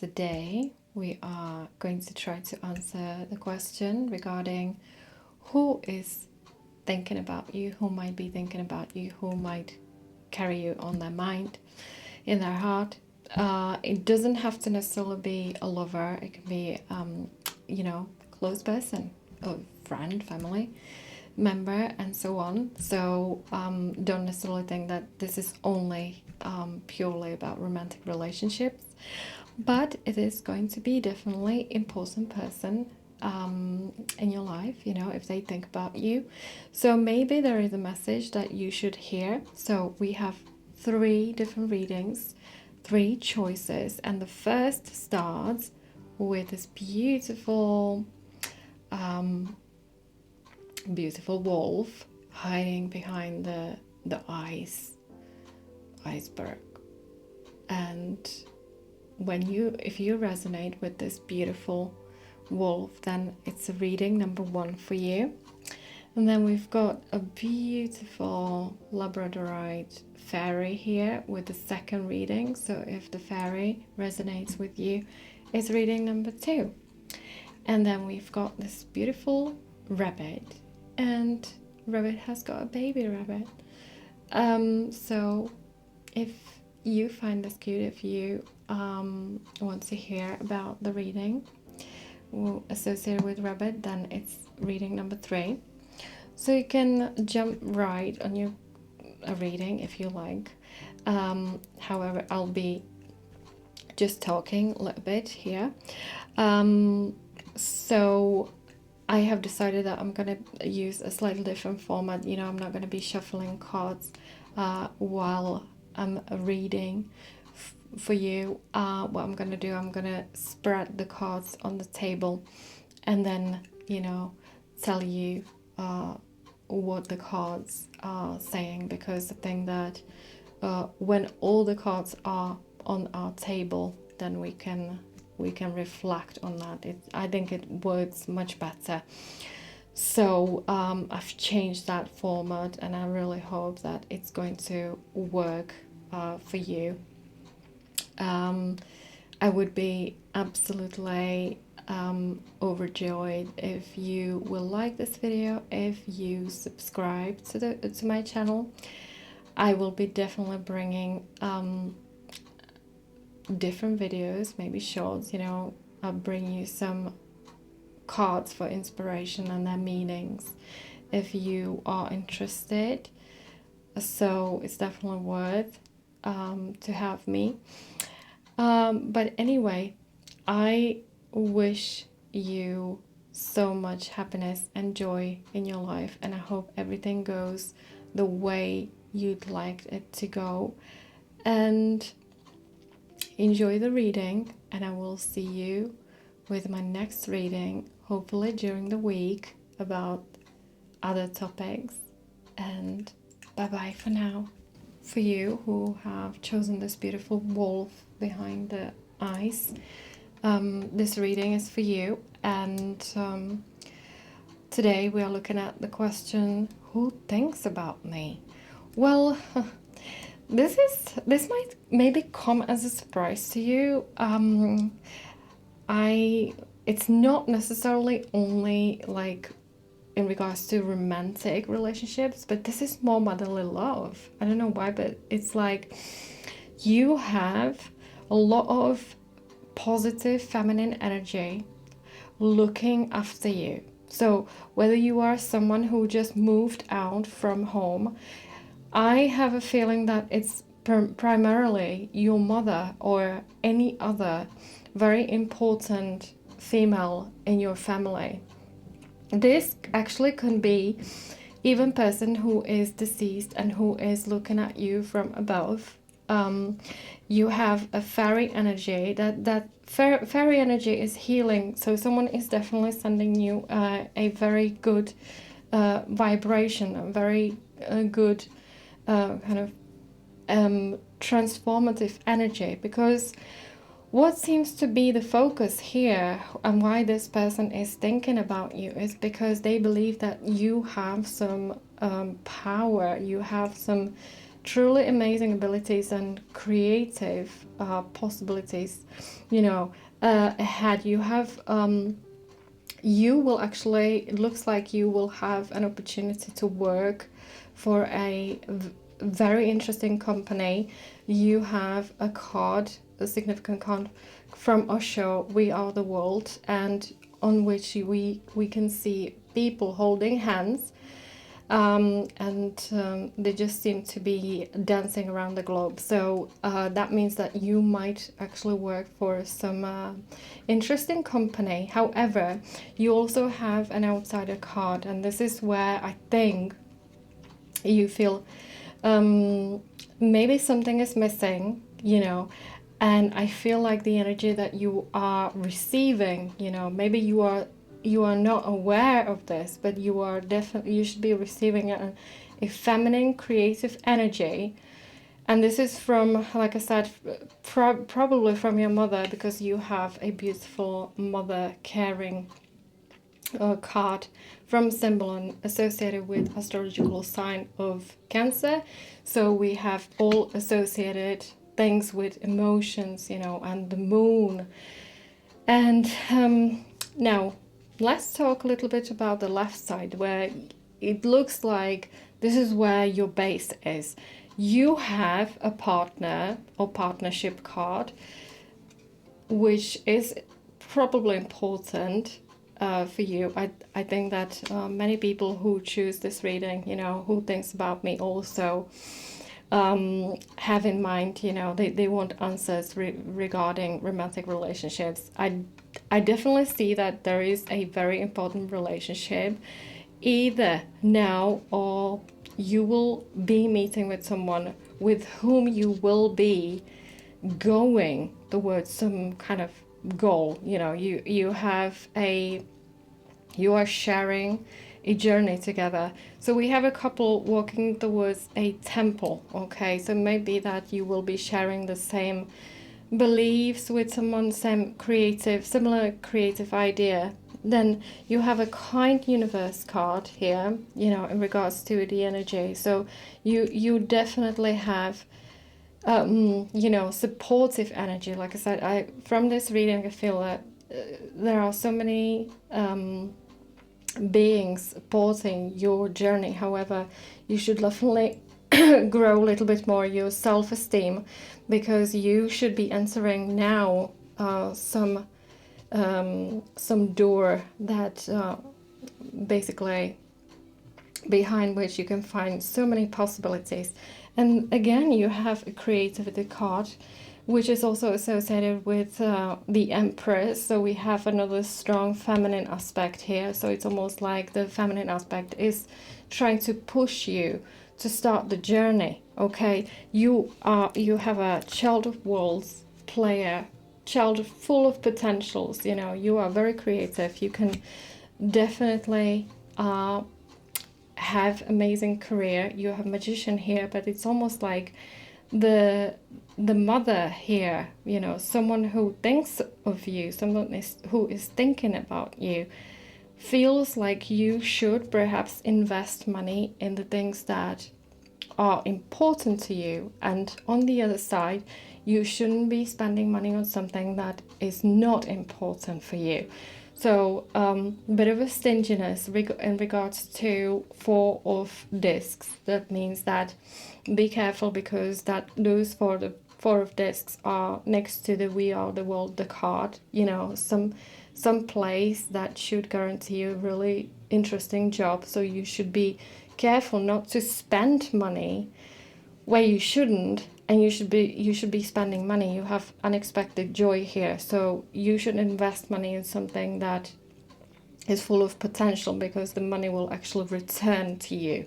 Today we are going to try to answer the question regarding who is thinking about you, who might be thinking about you, who might carry you on their mind, in their heart. It doesn't have to necessarily be a lover. It can be, close person, a friend, family member, and so on. So don't necessarily think that this is only purely about romantic relationships, but it is going to be definitely important person in your life, if they think about you. So maybe there is a message that you should hear. So we have 3 different readings, 3 choices, and the first starts with this beautiful wolf hiding behind the iceberg. And if you resonate with this beautiful wolf, then it's a reading number 1 for you. And then we've got a beautiful Labradorite fairy here with the second reading. So if the fairy resonates with you, it's reading number 2. And then we've got this beautiful rabbit, and rabbit has got a baby rabbit. So if you find this cute, if you want to hear about the reading associated with rabbit, then it's reading number 3. So you can jump right on your reading if you like. However, I'll be just talking a little bit here. So I have decided that I'm going to use a slightly different format. I'm not going to be shuffling cards while I'm reading for you. What I'm going to do, I'm going to spread the cards on the table and then, tell you what the cards are saying, because I think that when all the cards are on our table, then we can reflect on that. I think it works much better. So I've changed that format, and I really hope that it's going to work for you. I would be absolutely overjoyed if you will like this video, if you subscribe to my channel. I will be definitely bringing different videos, maybe shorts. I'll bring you some cards for inspiration and their meanings if you are interested. So it's definitely worth to have me. But anyway, I wish you so much happiness and joy in your life, and I hope everything goes the way you'd like it to go. And enjoy the reading, and I will see you with my next reading, hopefully during the week, about other topics. And bye bye for now. For you who have chosen this beautiful wolf behind the eyes, this reading is for you. And today we are looking at the question, who thinks about me? Well, this might maybe come as a surprise to you. It's not necessarily only like in regards to romantic relationships, but this is more motherly love. I don't know why, but it's like you have a lot of positive feminine energy looking after you. So whether you are someone who just moved out from home, I have a feeling that it's primarily your mother or any other very important female in your family. This actually can be even person who is deceased and who is looking at you from above. You have a fairy energy. That fairy energy is healing. So someone is definitely sending you a very good vibration, a very good kind of transformative energy, because what seems to be the focus here and why this person is thinking about you is because they believe that you have some power, you have some truly amazing abilities and creative possibilities, you know, ahead. You have you will actually, it looks like you will have an opportunity to work for a very interesting company. You have a card, a significant card from Osho, We Are the World, and on which we can see people holding hands, and they just seem to be dancing around the globe. So that means that you might actually work for some interesting company. However, you also have an outsider card, and this is where I think you feel maybe something is missing, and I feel like the energy that you are receiving, maybe you are not aware of this, but you should be receiving a feminine creative energy. And this is from, like I said, probably from your mother, because you have a beautiful mother caring card from symbol and associated with astrological sign of Cancer. So we have all associated things with emotions, and the moon. And now let's talk a little bit about the left side, where it looks like this is where your base is. You have a partner or partnership card, which is probably important for you. I think that many people who choose this reading, who thinks about me also have in mind, they want answers regarding romantic relationships. I definitely see that there is a very important relationship either now, or you will be meeting with someone with whom you will be going towards some kind of goal. You are sharing a journey together. So we have a couple walking towards a temple. Okay, so maybe that you will be sharing the same beliefs with someone, similar creative idea. Then you have a kind universe card here, in regards to the energy. So you definitely have supportive energy. Like I said, from this reading, I feel that there are so many beings supporting your journey. However, you should definitely grow a little bit more your self-esteem, because you should be entering now some door that basically behind which you can find so many possibilities. And again, you have a creativity card, which is also associated with the Empress. So we have another strong feminine aspect here. So it's almost like the feminine aspect is trying to push you to start the journey. Okay, you have a child of worlds player, child full of potentials. You are very creative. You can definitely have amazing career. You have magician here, but it's almost like the mother here, someone who thinks of you, someone who is thinking about you, feels like you should perhaps invest money in the things that are important to you, and on the other side, you shouldn't be spending money on something that is not important for you. So a bit of a stinginess in regards to 4 of discs. That means that be careful, because those 4 of discs are next to the We Are the World, the card. Some place that should guarantee you a really interesting job. So you should be careful not to spend money where you shouldn't, and you should be spending money. You have unexpected joy here, so you should invest money in something that is full of potential, because the money will actually return to you.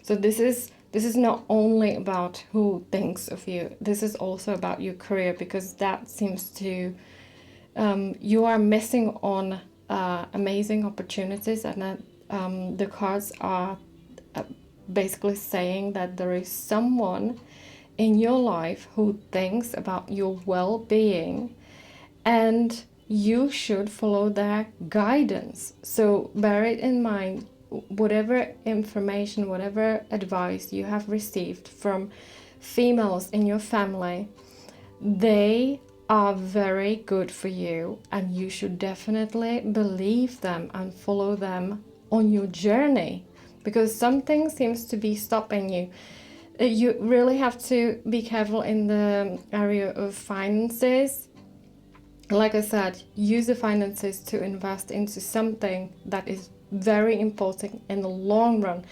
So this is not only about who thinks of you, this is also about your career, because that seems to you are missing on amazing opportunities, and that the cards are basically saying that there is someone in your life who thinks about your well-being, and you should follow their guidance. So bear it in mind, whatever information, whatever advice you have received from females in your family, they are very good for you, and you should definitely believe them and follow them on your journey, because something seems to be stopping you. You really have to be careful in the area of finances. Like I said, use the finances to invest into something that is very important in the long run.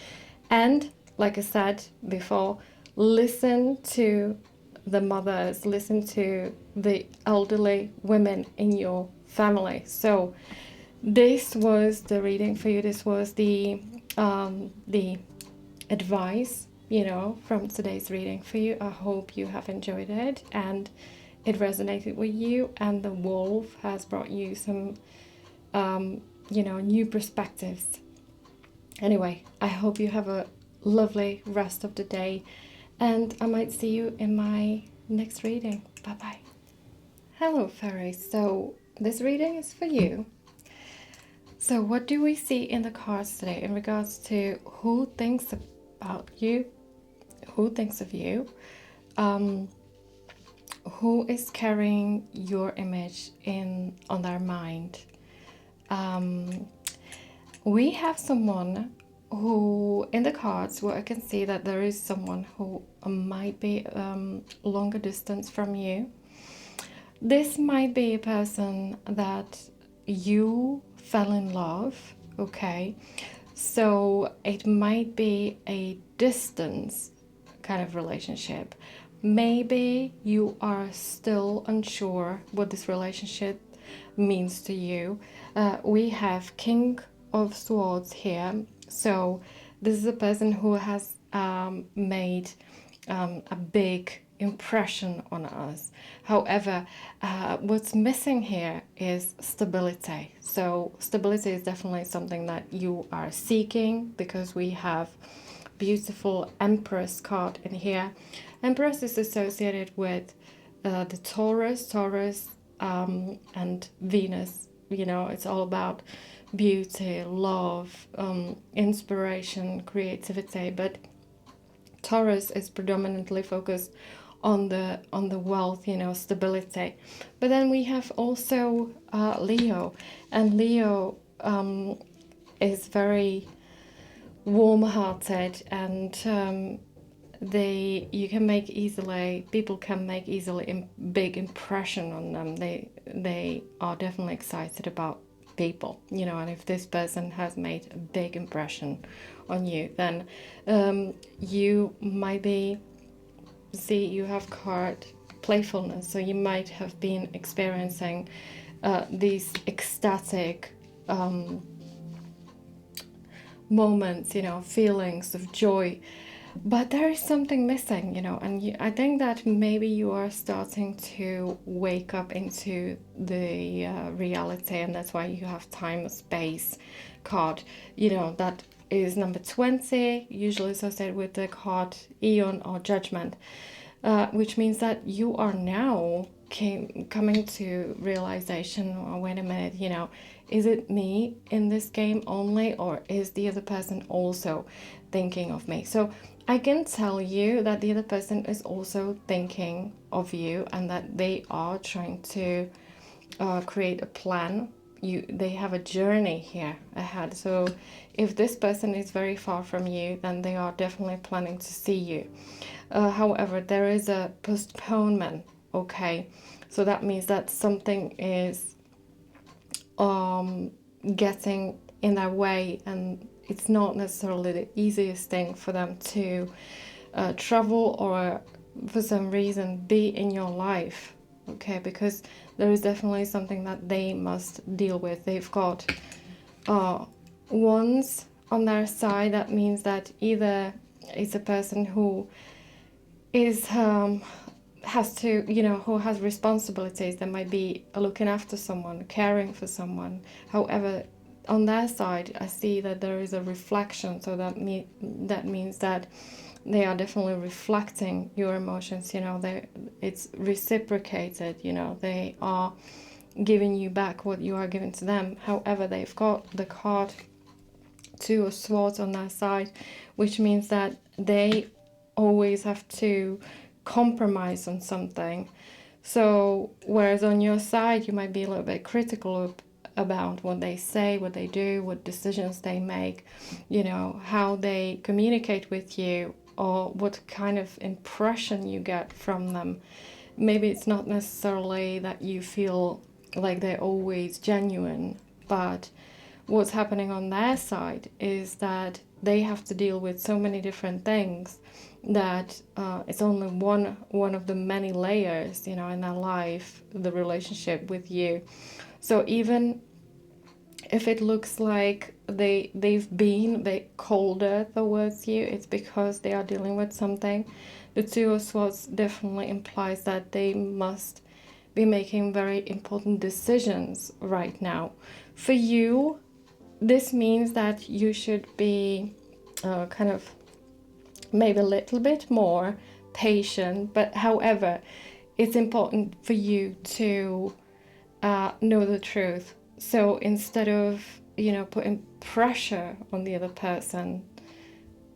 And like I said before, listen to the mothers, listen to the elderly women in your family. So this was the reading for you. This was the advice, from today's reading for you. I hope you have enjoyed it and it resonated with you, and the wolf has brought you some new perspectives. Anyway, I hope you have a lovely rest of the day, and I might see you in my next reading. Bye bye. Hello fairies, so this reading is for you. So what do we see in the cards today in regards to who thinks about you, who thinks of you, who is carrying your image on their mind? We have someone who, in the cards, where I can see that there is someone who might be longer distance from you. This might be a person that you fell in love, okay? So it might be a distance kind of relationship. Maybe you are still unsure what this relationship means to you. We have King of Swords here. So this is a person who has made a big impression on us. However, what's missing here is stability. So stability is definitely something that you are seeking, because we have beautiful Empress card in here. Empress is associated with the Taurus and Venus. It's all about beauty, love, inspiration, creativity. But Taurus is predominantly focused on the wealth, stability. But then we have also Leo, and Leo is very warm-hearted, and people can make easily big impression on them. They are definitely excited about people, and if this person has made a big impression on you, then you might be, you have card playfulness, so you might have been experiencing these ecstatic moments, feelings of joy. But there is something missing, and I think that maybe you are starting to wake up into the reality, and that's why you have time space card, that is number 20, usually associated with the card Eon or Judgment, which means that you are now coming to realization, oh, wait a minute, is it me in this game only, or is the other person also thinking of me? So I can tell you that the other person is also thinking of you, and that they are trying to create a plan. They have a journey here ahead. So if this person is very far from you, then they are definitely planning to see you. However, there is a postponement, okay? So that means that something is getting in their way, and it's not necessarily the easiest thing for them to travel or for some reason be in your life, okay? Because there is definitely something that they must deal with. They've got wands on their side. That means that either it's a person who is has to, who has responsibilities. They might be looking after someone, caring for someone. However, on their side, I see that there is a reflection. So that means that they are definitely reflecting your emotions. It's reciprocated. They are giving you back what you are giving to them. However, they've got the card Two of Swords on their side, which means that they always have to compromise on something. So whereas on your side you might be a little bit critical about what they say, what they do, what decisions they make, how they communicate with you, or what kind of impression you get from them. Maybe it's not necessarily that you feel like they're always genuine, but what's happening on their side is that they have to deal with so many different things that it's only one of the many layers, in their life, the relationship with you. So even if it looks like they've been a bit colder towards you, it's because they are dealing with something. The Two of Swords definitely implies that they must be making very important decisions right now. For you, this means that you should be kind of maybe a little bit more patient, but however, it's important for you to know the truth. So instead of, putting pressure on the other person,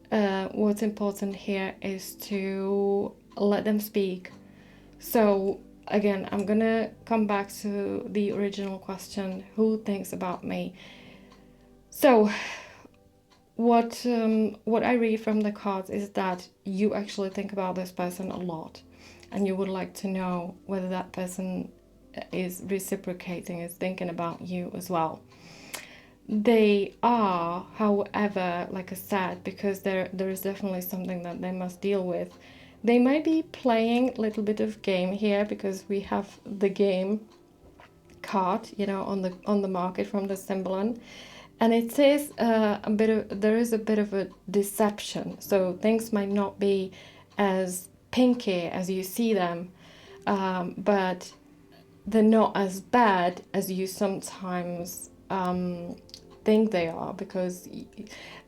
what's important here is to let them speak. So again, I'm gonna come back to the original question, who thinks about me? So what I read from the cards is that you actually think about this person a lot, and you would like to know whether that person is reciprocating, is thinking about you as well. They are, however, like I said, because there is definitely something that they must deal with. They might be playing a little bit of game here, because we have the game card, on the market from the Symbolon. And it says there is a bit of a deception. So things might not be as pinky as you see them, but they're not as bad as you sometimes think they are, because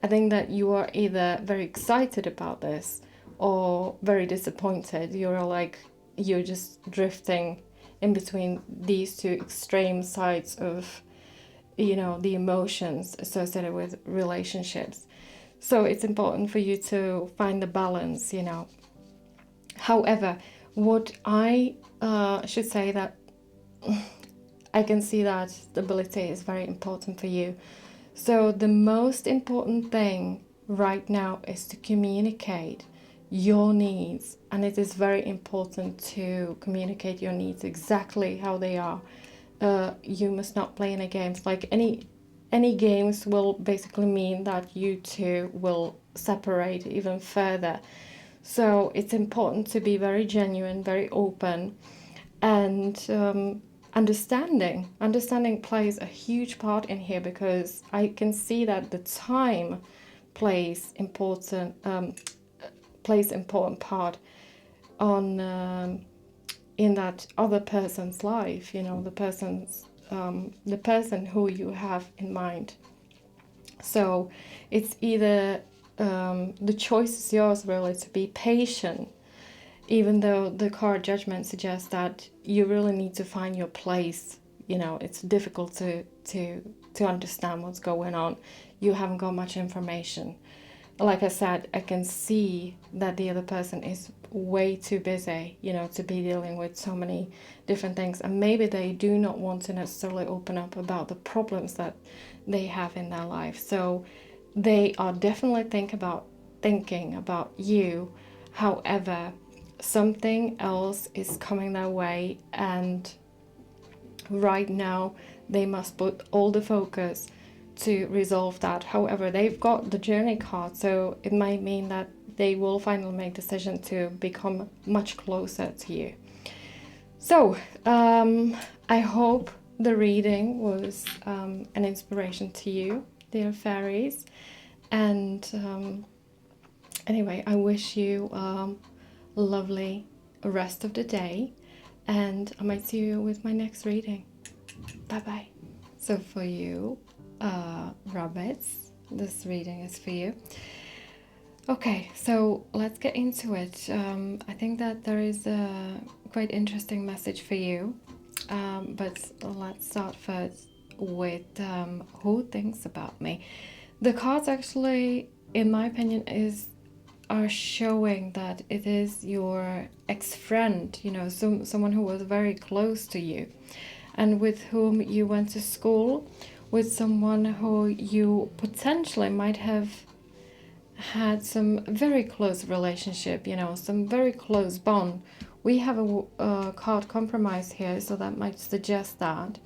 I think that you are either very excited about this or very disappointed. You're just drifting in between these two extreme sides of the emotions associated with relationships. So it's important for you to find the balance. However, what I should say, that I can see that stability is very important for you. So the most important thing right now is to communicate your needs, and it is very important to communicate your needs exactly how they are. You must not play any games. Like any games will basically mean that you two will separate even further. So it's important to be very genuine, very open, and understanding plays a huge part in here, because I can see that the time plays important part on in that other person's life, the person who you have in mind. So it's either the choice is yours, really, to be patient, even though the card Judgment suggests that you really need to find your place. It's difficult to understand what's going on. You haven't got much information. Like I said, I can see that the other person is way too busy, to be dealing with so many different things. And maybe they do not want to necessarily open up about the problems that they have in their life. So they are definitely thinking about you. However, something else is coming their way, and right now they must put all the focus to resolve that. However, they've got the Journey card, so it might mean that they will finally make the decision to become much closer to you. So I hope the reading was an inspiration to you, dear fairies. And anyway, I wish you a lovely rest of the day, and I might see you with my next reading. Bye bye. So for you, rabbits, this reading is for you. Okay, so let's get into it. I think that there is a quite interesting message for you, but let's start first with who thinks about me. The cards actually, in my opinion, are showing that it is your ex-friend, someone who was very close to you and with whom you went to school, with someone who you potentially might have had some very close relationship, some very close bond. We have a card compromise here, so that might suggest that.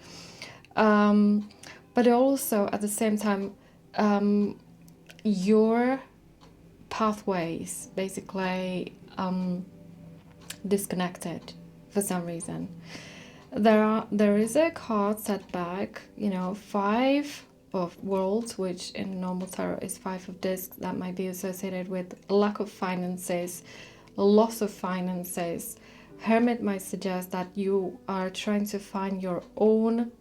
But also at the same time, your pathways basically disconnected for some reason. There is a card setback, 5 of worlds, which in normal tarot is 5 of discs. That might be associated with lack of finances, loss of finances. Hermit might suggest that you are trying to find your own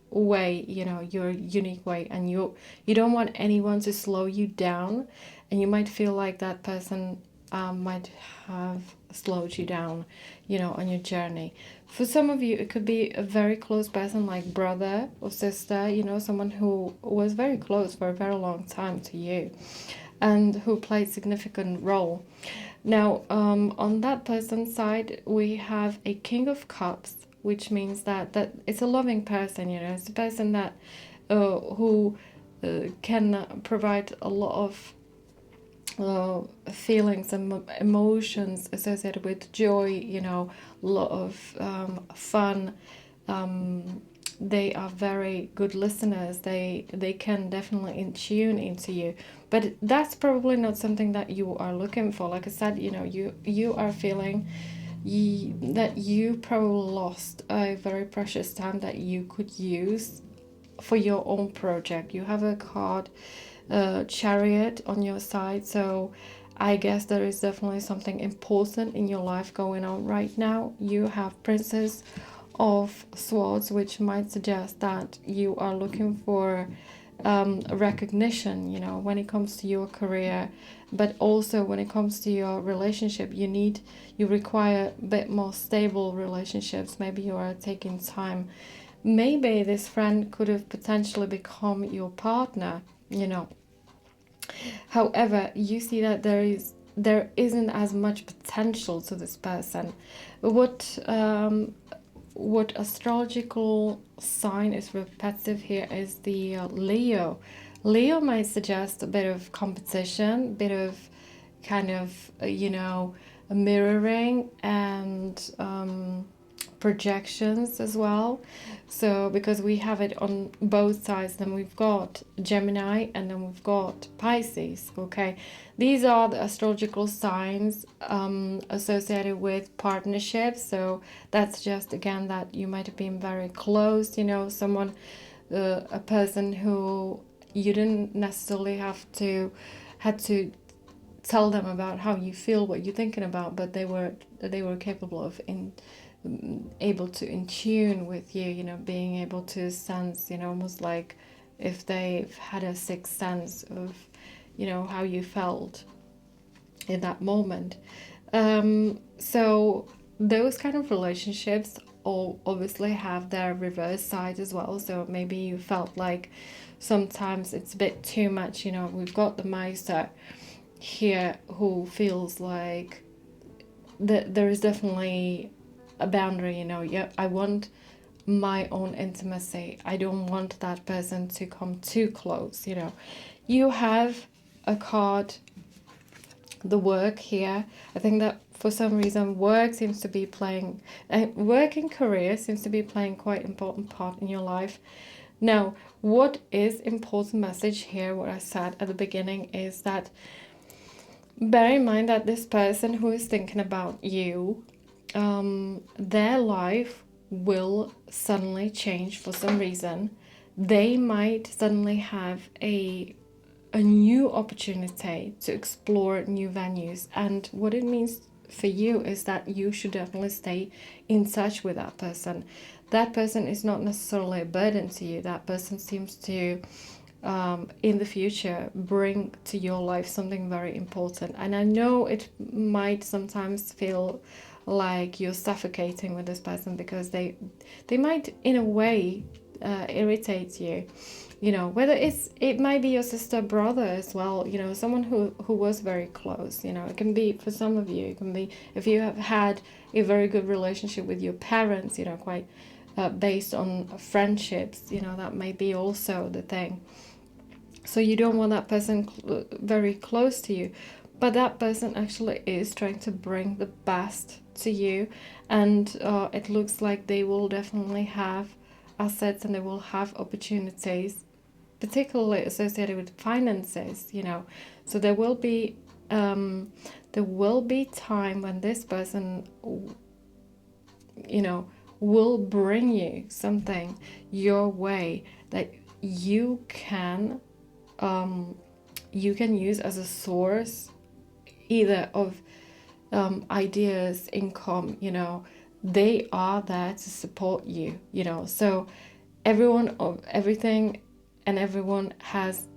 way, your unique way, and you don't want anyone to slow you down, and you might feel like that person might have slowed you down, on your journey. For some of you, it could be a very close person, like brother or sister, someone who was very close for a very long time to you and who played significant role. Now, on that person's side, we have a King of Cups, which means that it's a loving person, it's a person that who can provide a lot of feelings and emotions associated with joy, a lot of fun. They are very good listeners. They can definitely tune into you, but that's probably not something that you are looking for. Like I said, you are feeling that you probably lost a very precious time that you could use for your own project. You have a card Chariot on your side, so I guess there is definitely something important in your life going on right now. You have Princess of Swords, which might suggest that you are looking for recognition, when it comes to your career, but also when it comes to your relationship. You require a bit more stable relationships. Maybe you are taking time. Maybe this friend could have potentially become your partner, However, you see that there isn't as much potential to this person. What astrological sign is repetitive here is the Leo. Leo might suggest a bit of competition, a bit of kind of mirroring and projections as well. So because we have it on both sides, then we've got Gemini and then we've got Pisces. Okay, these are the astrological signs associated with partnerships. So that's just again that you might have been very close, someone, a person who you didn't necessarily had to tell them about how you feel, what you're thinking about, but they were capable of able to in tune with you, being able to sense, almost like if they've had a sixth sense of, how you felt in that moment. So those kind of relationships all obviously have their reverse side as well. So maybe you felt like sometimes it's a bit too much, we've got the Meister here who feels like there is definitely a boundary, I want my own intimacy. I don't want that person to come too close, You have a card, the Work here. I think that for some reason work seems to be playing, work and career seems to be playing quite important part in your life. Now, what is important message here, what I said at the beginning, is that bear in mind that this person who is thinking about you, their life will suddenly change for some reason. They might suddenly have a new opportunity to explore new venues, and what it means for you is that you should definitely stay in touch with that person. That person is not necessarily a burden to you. That person seems to in the future bring to your life something very important, and I know it might sometimes feel like you're suffocating with this person because they might in a way irritates you. You know, whether it might be your sister, brother as well, you know, someone who was very close. You know, it can be, for some of you, it can be if you have had a very good relationship with your parents, you know, quite based on friendships, you know, that may be also the thing. So you don't want that person very close to you, but that person actually is trying to bring the best to you, and it looks like they will definitely have assets and they will have opportunities, particularly associated with finances, you know. So there will be time when this person, you know, will bring you something your way that you can use as a source, either of ideas, income, you know. They are there to support you, you know. So everything and everyone has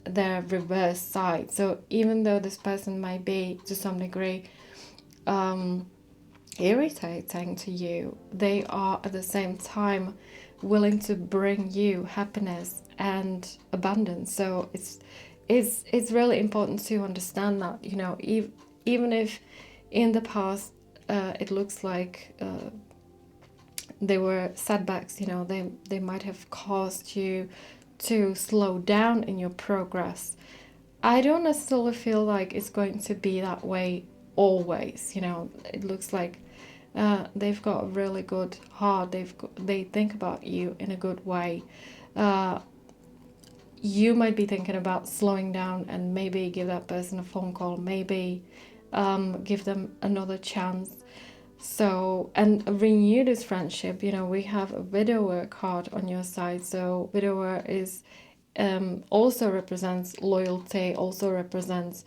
their reverse side. So even though this person might be to some degree irritating to you, they are at the same time willing to bring you happiness and abundance. So it's really important to understand that, you know, even if in the past it looks like there were setbacks, you know, they might have caused you to slow down in your progress. I don't necessarily feel like it's going to be that way always. You know, it looks like they've got a really good heart. They think about you in a good way. You might be thinking about slowing down and maybe give that person a phone call, maybe give them another chance. So, and renew this friendship. You know, we have a widower card on your side. So widower is also represents loyalty, also represents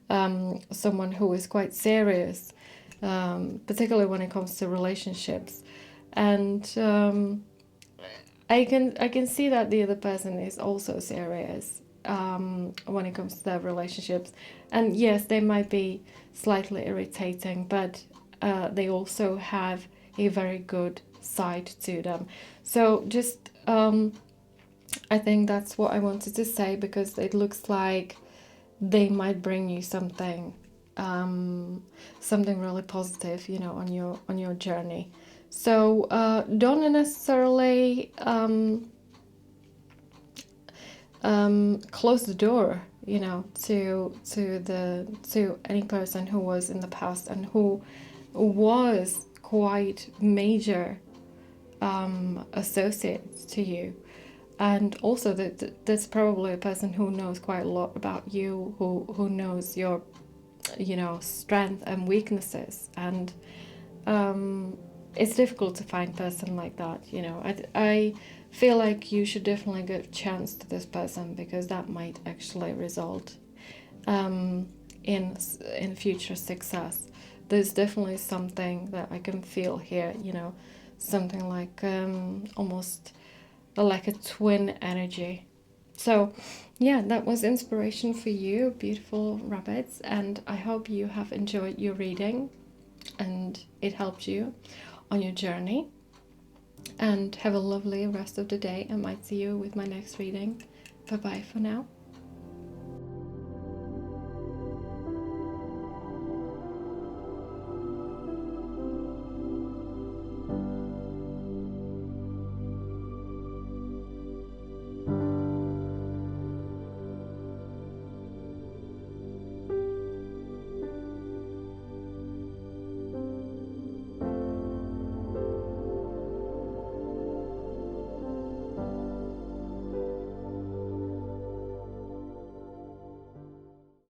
someone who is quite serious, particularly when it comes to relationships. And I can see that the other person is also serious when it comes to their relationships. And yes, they might be slightly irritating, but they also have a very good side to them. So just I think that's what I wanted to say, because it looks like they might bring you something really positive, you know, on your journey. So don't necessarily close the door, you know, to any person who was in the past and who was quite major associates to you. And also that there's probably a person who knows quite a lot about you, who knows your, you know, strength and weaknesses. And it's difficult to find a person like that, you know. I feel like you should definitely give a chance to this person, because that might actually result in future success. There's definitely something that I can feel here, you know, something like almost like a twin energy. So yeah, that was inspiration for you, beautiful rabbits, and I hope you have enjoyed your reading and it helped you on your journey. And have a lovely rest of the day. I might see you with my next reading. Bye bye for now.